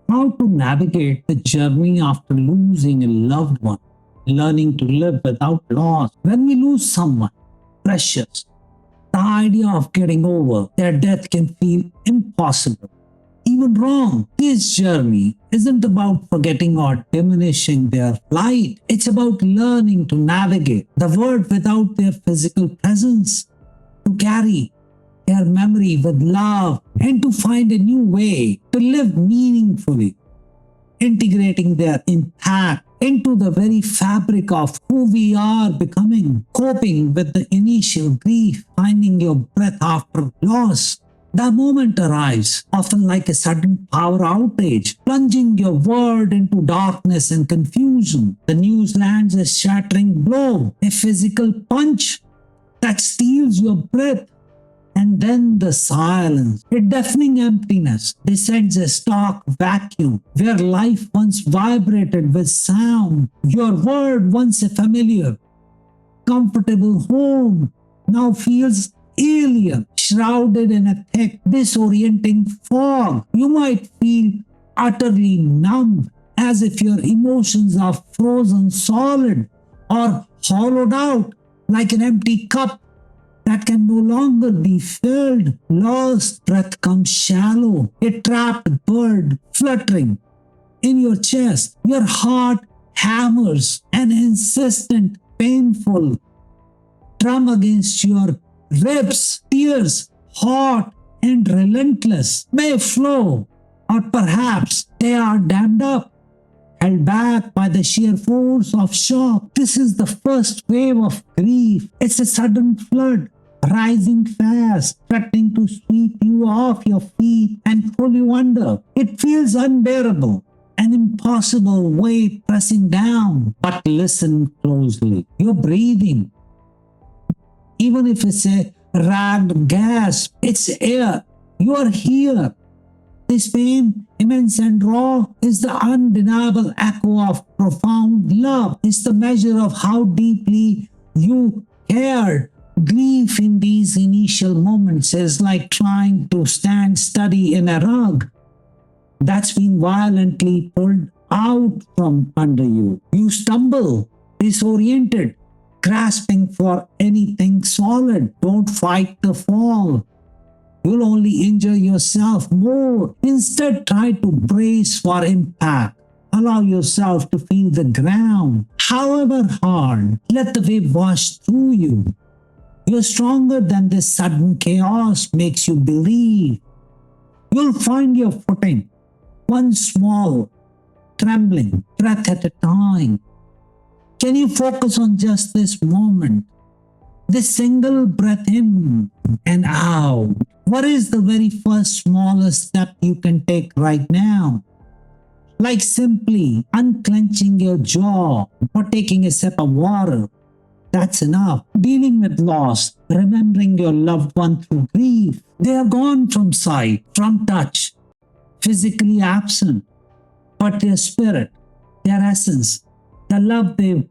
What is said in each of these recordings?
how to navigate the journey after losing a loved one, learning to live without loss. When we lose someone precious, the idea of getting over their death can feel impossible, even wrong. This journey isn't about forgetting or diminishing their light. It's about learning to navigate the world without their physical presence, to carry their memory with love, and to find a new way to live meaningfully, integrating their impact into the very fabric of who we are becoming, coping with the initial grief, finding your breath after loss. The moment arrives, often like a sudden power outage, plunging your world into darkness and confusion. The news lands a shattering blow, a physical punch that steals your breath. And then the silence, a deafening emptiness, descends a stark vacuum where life once vibrated with sound. Your world, once a familiar, comfortable home, now feels alien, shrouded in a thick, disorienting fog. You might feel utterly numb, as if your emotions are frozen solid or hollowed out like an empty cup that can no longer be filled. Lost breath comes shallow, a trapped bird fluttering in your chest. Your heart hammers an insistent, painful drum against your ribs. Tears, hot and relentless, may flow, or perhaps they are dammed up, held back by the sheer force of shock. This is the first wave of grief. It's a sudden flood, rising fast, threatening to sweep you off your feet and pull you under. It feels unbearable, an impossible weight pressing down. But listen closely. You're breathing. Even if it's a ragged gasp, it's air. You are here. This pain, immense and raw, is the undeniable echo of profound love. It's the measure of how deeply you cared. Grief in these initial moments is like trying to stand steady in a rug that's been violently pulled out from under you. You stumble, disoriented, grasping for anything solid. Don't fight the fall. You'll only injure yourself more. Instead, try to brace for impact. Allow yourself to feel the ground, however hard. Let the wave wash through you. You're stronger than this sudden chaos makes you believe. You'll find your footing, one small, trembling breath at a time. Can you focus on just this moment? This single breath in and out. What is the very first smallest step you can take right now? Like simply unclenching your jaw or taking a sip of water. That's enough. Dealing with loss, remembering your loved one through grief. They are gone from sight, from touch, physically absent, but their spirit, their essence, the love they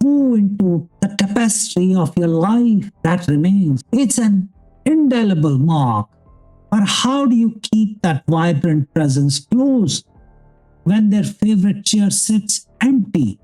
wove into the tapestry of your life, that remains. It's an indelible mark. But how do you keep that vibrant presence close when their favorite chair sits empty?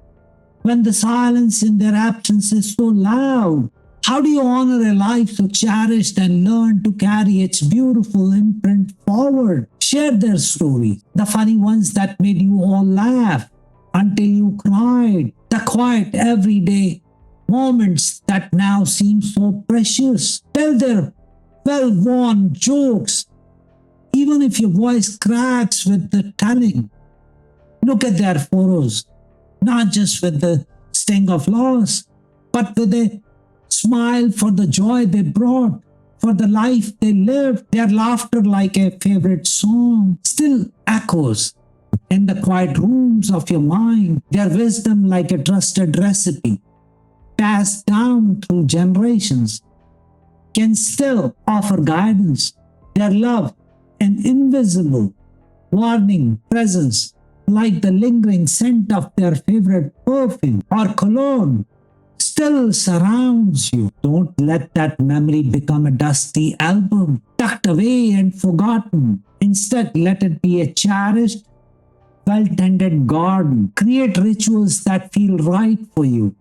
When the silence in their absence is so loud? How do you honor a life so cherished and learn to carry its beautiful imprint forward? Share their stories, the funny ones that made you all laugh until you cried, the quiet everyday moments that now seem so precious. Tell their well-worn jokes, even if your voice cracks with the telling. Look at their photos, not just with the sting of loss, but with a smile for the joy they brought, for the life they lived. Their laughter, like a favorite song, still echoes in the quiet rooms of your mind. Their wisdom, like a trusted recipe, passed down through generations, can still offer guidance. Their love, an invisible, warning presence, like the lingering scent of their favorite perfume or cologne, still surrounds you. Don't let that memory become a dusty album, tucked away and forgotten. Instead, let it be a cherished, well-tended garden. Create rituals that feel right for you.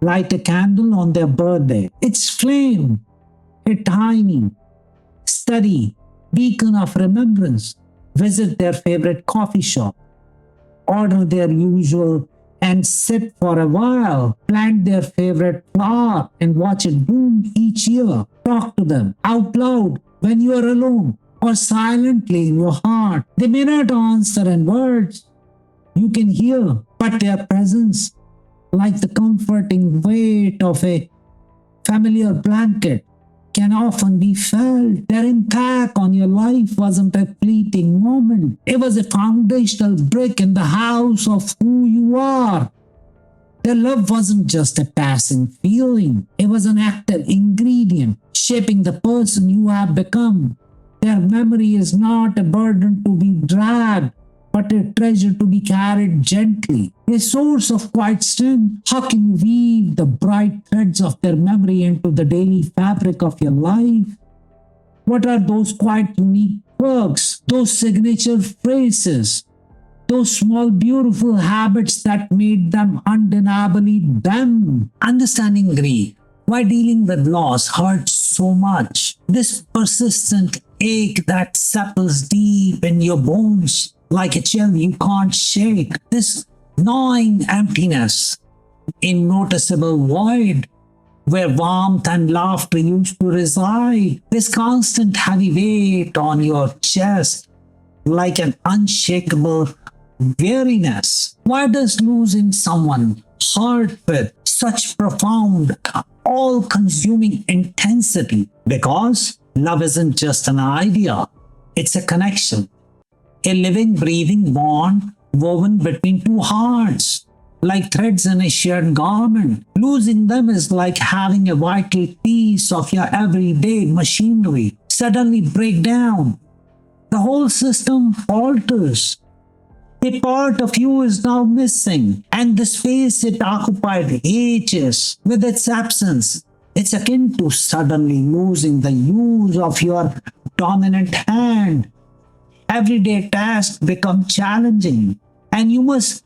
Light a candle on their birthday. Its flame, a tiny, steady beacon of remembrance. Visit their favorite coffee shop. Order their usual and sit for a while. Plant their favorite flower and watch it bloom each year. Talk to them out loud when you are alone or silently in your heart. They may not answer in words you can hear, but their presence, like the comforting weight of a familiar blanket, can often be felt. Their impact on your life wasn't a fleeting moment. It was a foundational brick in the house of who you are. Their love wasn't just a passing feeling. It was an active ingredient shaping the person you have become. Their memory is not a burden to be dragged, but a treasure to be carried gently. A source of quiet strength. How can you weave the bright threads of their memory into the daily fabric of your life? What are those quiet, unique quirks, those signature phrases, those small, beautiful habits that made them undeniably them? Understanding grief. Why dealing with loss hurts so much? This persistent ache that settles deep in your bones like a chill you can't shake. This gnawing emptiness, a noticeable void where warmth and laughter used to reside. This constant heavy weight on your chest like an unshakable weariness. Why does losing someone hurt with such profound, all-consuming intensity? Because love isn't just an idea, it's a connection. A living, breathing bond woven between two hearts, like threads in a shared garment. Losing them is like having a vital piece of your everyday machinery suddenly break down. The whole system falters. A part of you is now missing, and the space it occupied ages with its absence. It's akin to suddenly losing the use of your dominant hand. Everyday tasks become challenging, and you must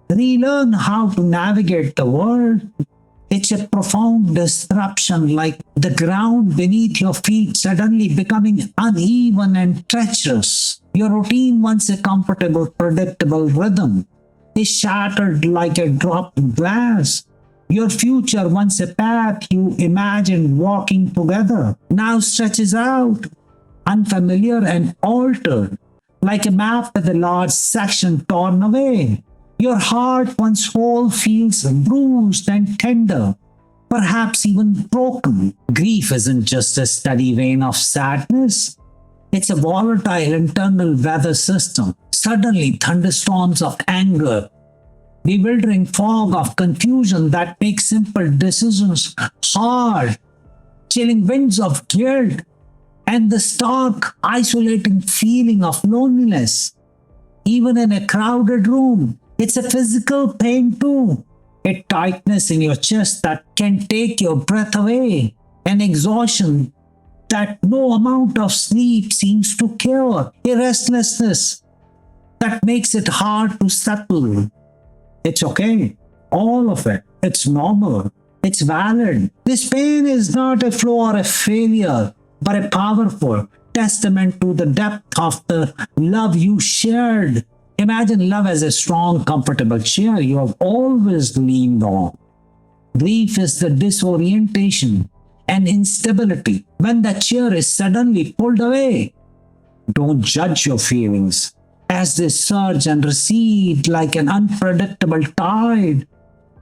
relearn how to navigate the world. It's a profound disruption, like the ground beneath your feet suddenly becoming uneven and treacherous. Your routine, once a comfortable, predictable rhythm, is shattered like a dropped glass. Your future, once a path you imagined walking together, now stretches out, unfamiliar and altered, like a map with a large section torn away. Your heart, once whole, feels bruised and tender, perhaps even broken. Grief isn't just a steady vein of sadness. It's a volatile internal weather system. Suddenly, thunderstorms of anger, bewildering fog of confusion that make simple decisions hard, chilling winds of guilt, and the stark, isolating feeling of loneliness. Even in a crowded room, it's a physical pain too. A tightness in your chest that can take your breath away, an exhaustion that no amount of sleep seems to cure, a restlessness that makes it hard to settle. It's okay, all of it. It's normal. It's valid. This pain is not a flaw or a failure, but a powerful testament to the depth of the love you shared. Imagine love as a strong, comfortable chair you have always leaned on. Grief is the disorientation and instability when the chair is suddenly pulled away. Don't judge your feelings as they surge and recede like an unpredictable tide.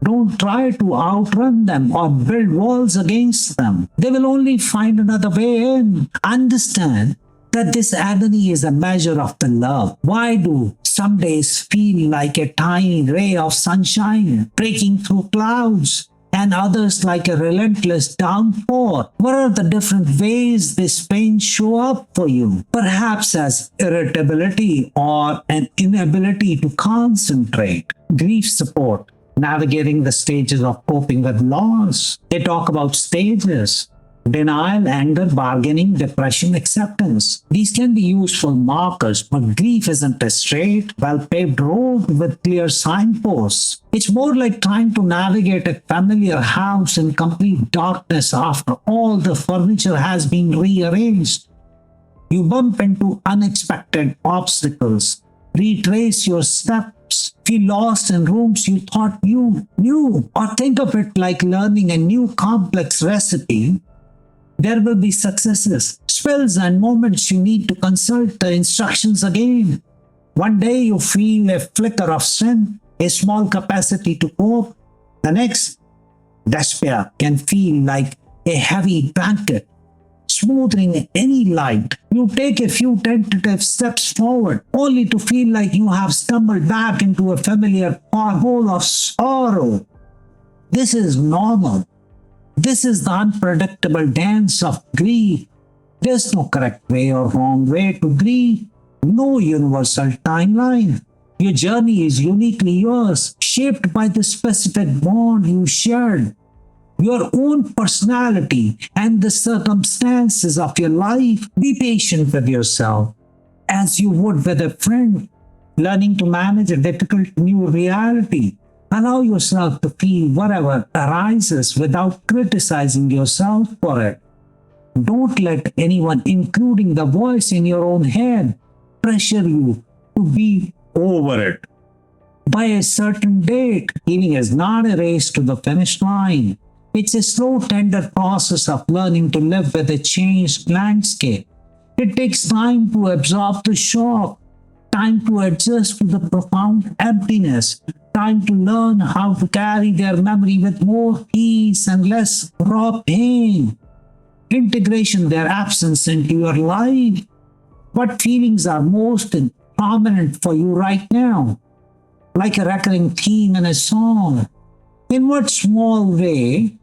Don't try to outrun them or build walls against them. They will only find another way in. Understand that this agony is a measure of the love. Why do some days feel like a tiny ray of sunshine breaking through clouds, and others like a relentless downpour? What are the different ways this pain show up for you? Perhaps as irritability or an inability to concentrate. Grief support. Navigating the stages of coping with loss. They talk about stages. Denial, anger, bargaining, depression, acceptance. These can be useful markers, but grief isn't a straight, well-paved road with clear signposts. It's more like trying to navigate a familiar house in complete darkness after all the furniture has been rearranged. You bump into unexpected obstacles, retrace your steps, feel lost in rooms you thought you knew, or think of it like learning a new complex recipe. There will be successes, spills, and moments you need to consult the instructions again. One day you feel a flicker of strength, a small capacity to cope. The next, despair can feel like a heavy blanket, smoothing any light. You take a few tentative steps forward, only to feel like you have stumbled back into a familiar pothole of sorrow. This is normal. This is the unpredictable dance of grief. There's no correct way or wrong way to grieve, no universal timeline. Your journey is uniquely yours, shaped by the specific bond you shared, your own personality, and the circumstances of your life. Be patient with yourself, as you would with a friend, learning to manage a difficult new reality. Allow yourself to feel whatever arises without criticizing yourself for it. Don't let anyone, including the voice in your own head, pressure you to be over it. By a certain date, healing is not a race to the finish line. It's a slow, tender process of learning to live with a changed landscape. It takes time to absorb the shock, time to adjust to the profound emptiness, time to learn how to carry their memory with more peace and less raw pain. Integration, their absence into your life. What feelings are most prominent for you right now? Like a recurring theme in a song. In what small way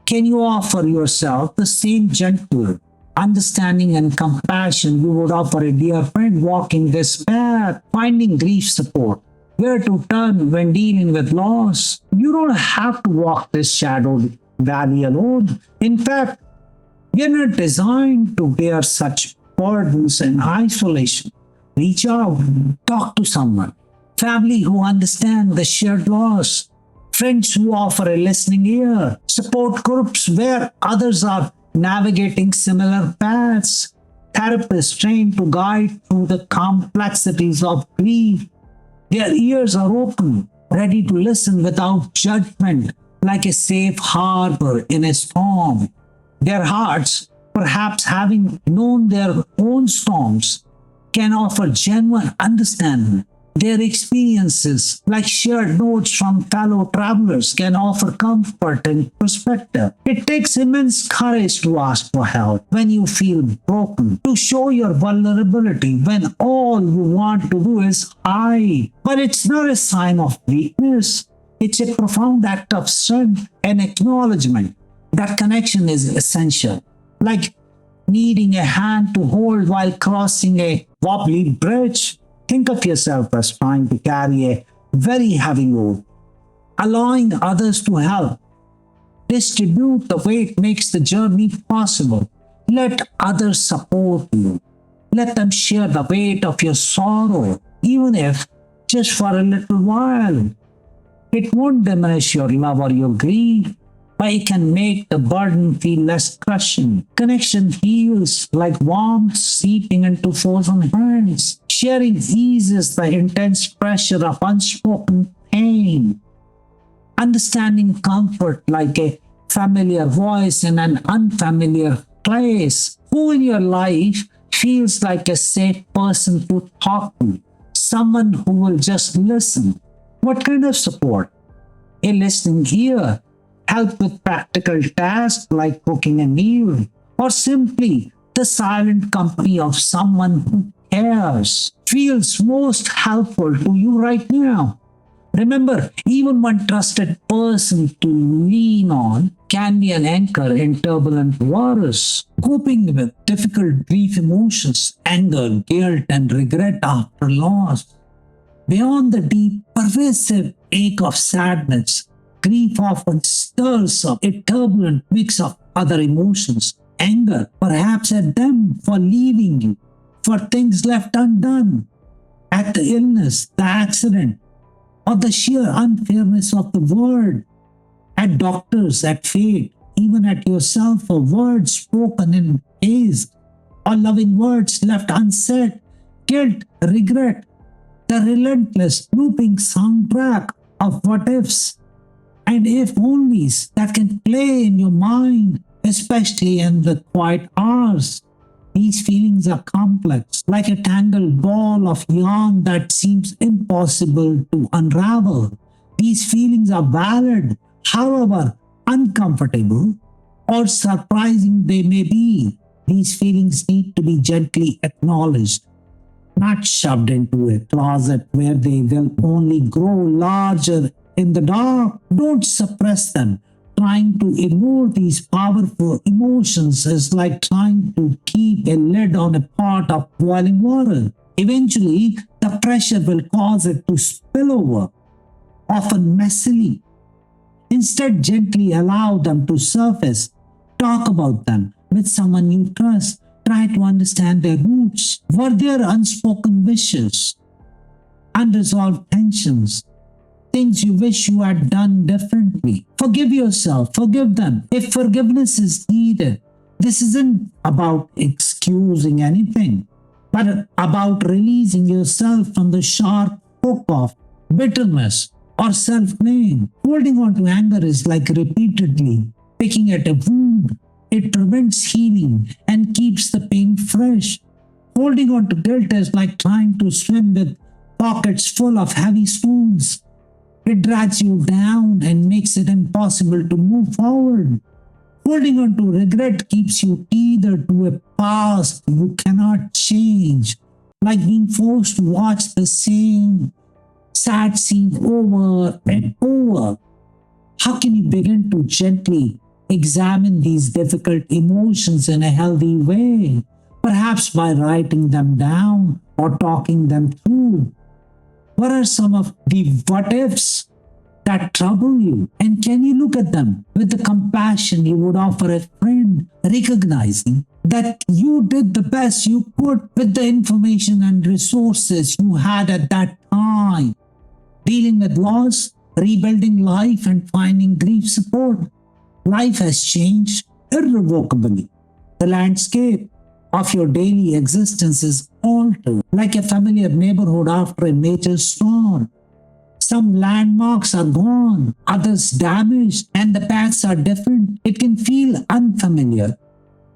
can you offer yourself the same gentle understanding and compassion you would offer a dear friend walking this path, finding grief support, where to turn when dealing with loss? You don't have to walk this shadowed valley alone. In fact, you're not designed to bear such burdens in isolation. Reach out, talk to someone, family who understand the shared loss, friends who offer a listening ear, support groups where others are navigating similar paths, therapists trained to guide through the complexities of grief. Their ears are open, ready to listen without judgment, like a safe harbor in a storm. Their hearts, perhaps having known their own storms, can offer genuine understanding. Their experiences, like shared notes from fellow travelers, can offer comfort and perspective. It takes immense courage to ask for help when you feel broken, to show your vulnerability when all you want to do is hide. But it's not a sign of weakness. It's a profound act of strength and acknowledgement that connection is essential. Like needing a hand to hold while crossing a wobbly bridge. Think of yourself as trying to carry a very heavy load. Allowing others to help distribute the weight makes the journey possible. Let others support you. Let them share the weight of your sorrow, even if just for a little while. It won't diminish your love or your grief, but it can make the burden feel less crushing. Connection heals like warmth seeping into frozen hands. Sharing eases the intense pressure of unspoken pain. Understanding comfort like a familiar voice in an unfamiliar place. Who in your life feels like a safe person to talk to? Someone who will just listen. What kind of support? A listening ear. Help with practical tasks like cooking a meal, or simply the silent company of someone who cares feels most helpful to you right now. Remember, even one trusted person to lean on can be an anchor in turbulent waters. Coping with difficult grief emotions, anger, guilt, and regret after loss. Beyond the deep, pervasive ache of sadness, Grief often stirs up a turbulent mix of other emotions. Anger, perhaps at them for leaving you, for things left undone, at the illness, the accident, or the sheer unfairness of the world, at doctors, at fate, even at yourself for words spoken in haste, or loving words left unsaid, guilt, regret, the relentless looping soundtrack of what ifs and if onlys that can play in your mind, especially in the quiet hours. These feelings are complex, like a tangled ball of yarn that seems impossible to unravel. These feelings are valid, however uncomfortable or surprising they may be. These feelings need to be gently acknowledged, not shoved into a closet where they will only grow larger in the dark. Don't suppress them. Trying to ignore these powerful emotions is like trying to keep a lid on a pot of boiling water. Eventually, the pressure will cause it to spill over, often messily. Instead, gently allow them to surface. Talk about them with someone you trust. Try to understand their roots. Were there unspoken wishes, unresolved tensions, things you wish you had done differently? Forgive yourself, forgive them if forgiveness is needed. This isn't about excusing anything, but about releasing yourself from the sharp hook of bitterness or self blame. Holding on to anger is like repeatedly picking at a wound. It prevents healing and keeps the pain fresh. Holding on to guilt is like trying to swim with pockets full of heavy stones. It drags you down and makes it impossible to move forward. Holding on to regret keeps you tethered to a past you cannot change, like being forced to watch the same sad scene over and over. How can you begin to gently examine these difficult emotions in a healthy way? Perhaps by writing them down or talking them through. What are some of the what ifs that trouble you? And can you look at them with the compassion you would offer a friend, recognizing that you did the best you could with the information and resources you had at that time? Dealing with loss, rebuilding life, and finding grief support. Life has changed irrevocably. The landscape of your daily existence is altered, like a familiar neighborhood after a major storm. Some landmarks are gone, others damaged, and the paths are different. It can feel unfamiliar,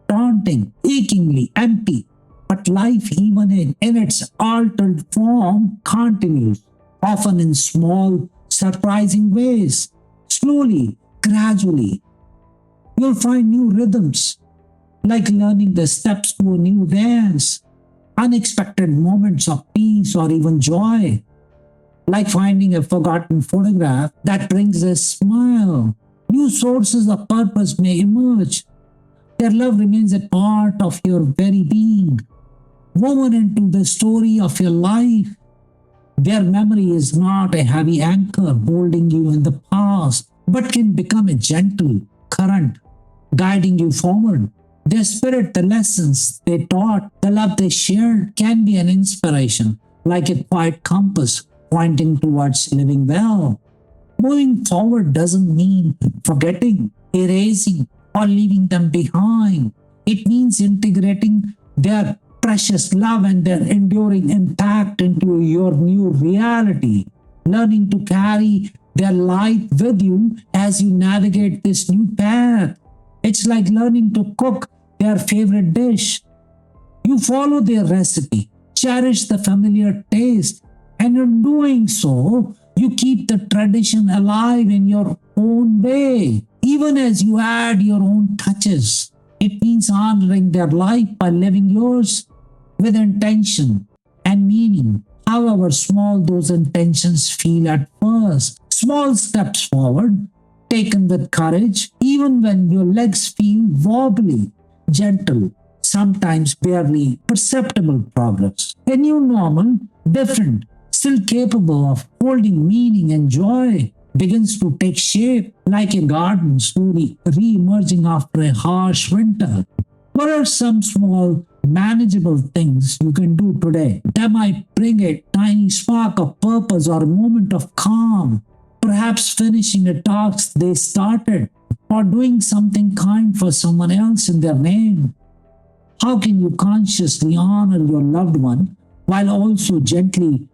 daunting, achingly empty. But life, even in its altered form, continues, often in small, surprising ways. Slowly, gradually, you'll find new rhythms, like learning the steps to a new dance, unexpected moments of peace or even joy, like finding a forgotten photograph that brings a smile. New sources of purpose may emerge. Their love remains a part of your very being, woven into the story of your life. Their memory is not a heavy anchor holding you in the past, but can become a gentle current guiding you forward. Their spirit, the lessons they taught, the love they shared can be an inspiration, like a quiet compass pointing towards living well. Moving forward doesn't mean forgetting, erasing, or leaving them behind. It means integrating their precious love and their enduring impact into your new reality, learning to carry their light with you as you navigate this new path. It's like learning to cook their favorite dish. You follow their recipe, cherish the familiar taste, and in doing so, you keep the tradition alive in your own way, even as you add your own touches. It means honoring their life by living yours with intention and meaning, however small those intentions feel at first. Small steps forward, taken with courage, even when your legs feel wobbly, gentle, sometimes barely perceptible progress. A new normal, different, still capable of holding meaning and joy. begins to take shape like a garden slowly re-emerging after a harsh winter. What are some small, manageable things you can do today that might bring a tiny spark of purpose or a moment of calm? Perhaps finishing a task they started or doing something kind for someone else in their name. How can you consciously honor your loved one while also gently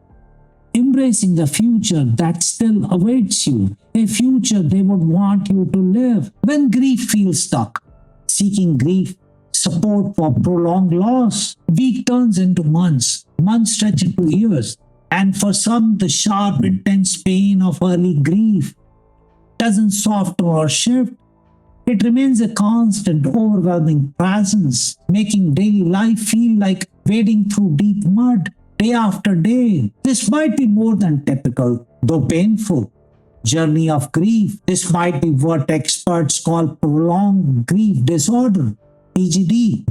embracing the future that still awaits you, a future they would want you to live? When grief feels stuck, seeking grief support for prolonged loss, week turns into months, months stretch into years, and for some, the sharp, intense pain of early grief doesn't soften or shift. It remains a constant, overwhelming presence, making daily life feel like wading through deep mud day after day. This might be more than typical, though painful, journey of grief. This might be what experts call prolonged grief disorder, PGD,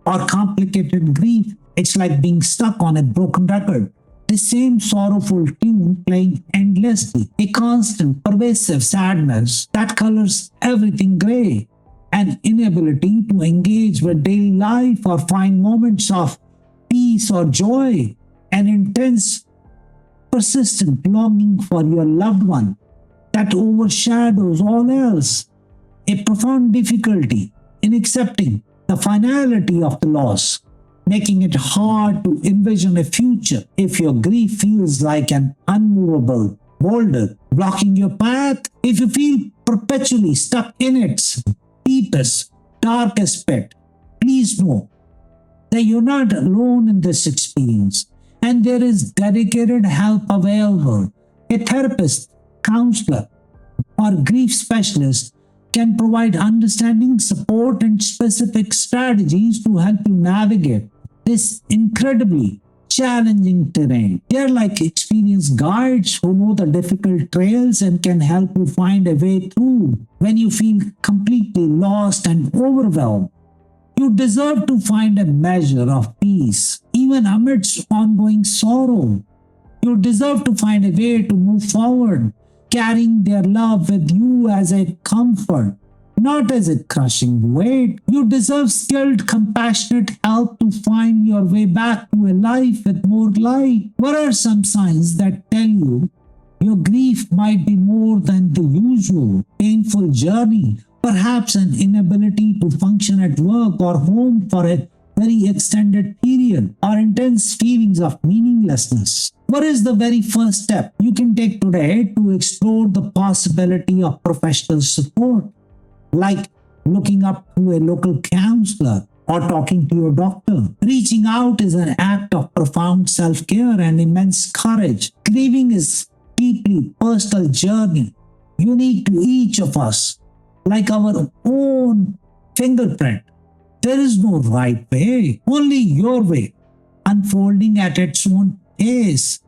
or complicated grief. It's like being stuck on a broken record. The same sorrowful tune playing endlessly, a constant, pervasive sadness that colors everything gray, an inability to engage with daily life or find moments of peace or joy, an intense, persistent longing for your loved one that overshadows all else, a profound difficulty in accepting the finality of the loss, making it hard to envision a future if your grief feels like an unmovable boulder blocking your path, if you feel perpetually stuck in its deepest, darkest pit. Please know that you're not alone in this experience, and there is dedicated help available. A therapist, counselor, or grief specialist can provide understanding, support, and specific strategies to help you navigate this incredibly challenging terrain. They're like experienced guides who know the difficult trails and can help you find a way through when you feel completely lost and overwhelmed. You deserve to find a measure of peace, even amidst ongoing sorrow. You deserve to find a way to move forward, carrying their love with you as a comfort, not as a crushing weight. You deserve skilled, compassionate help to find your way back to a life with more light. What are some signs that tell you your grief might be more than the usual painful journey? Perhaps an inability to function at work or home for a very extended period, or intense feelings of meaninglessness. What is the very first step you can take today to explore the possibility of professional support? Like looking up to a local counselor or talking to your doctor. Reaching out is an act of profound self-care and immense courage. Grieving is deeply personal journey, unique to each of us, like our own fingerprint. There is no right way, only your way, unfolding at its own pace.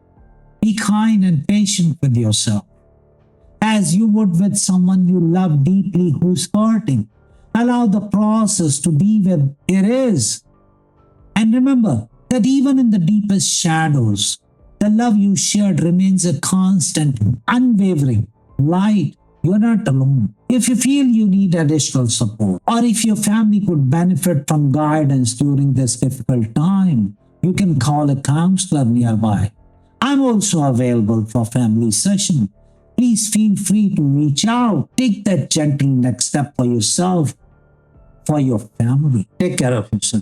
Be kind and patient with yourself, as you would with someone you love deeply who's hurting. Allow the process to be where it is. And remember that even in the deepest shadows, the love you shared remains a constant, unwavering light. You're not alone. If you feel you need additional support, or if your family could benefit from guidance during this difficult time, you can call a counselor nearby. I'm also available for family session. Please feel free to reach out. Take that gentle next step for yourself, for your family. Take care of yourself.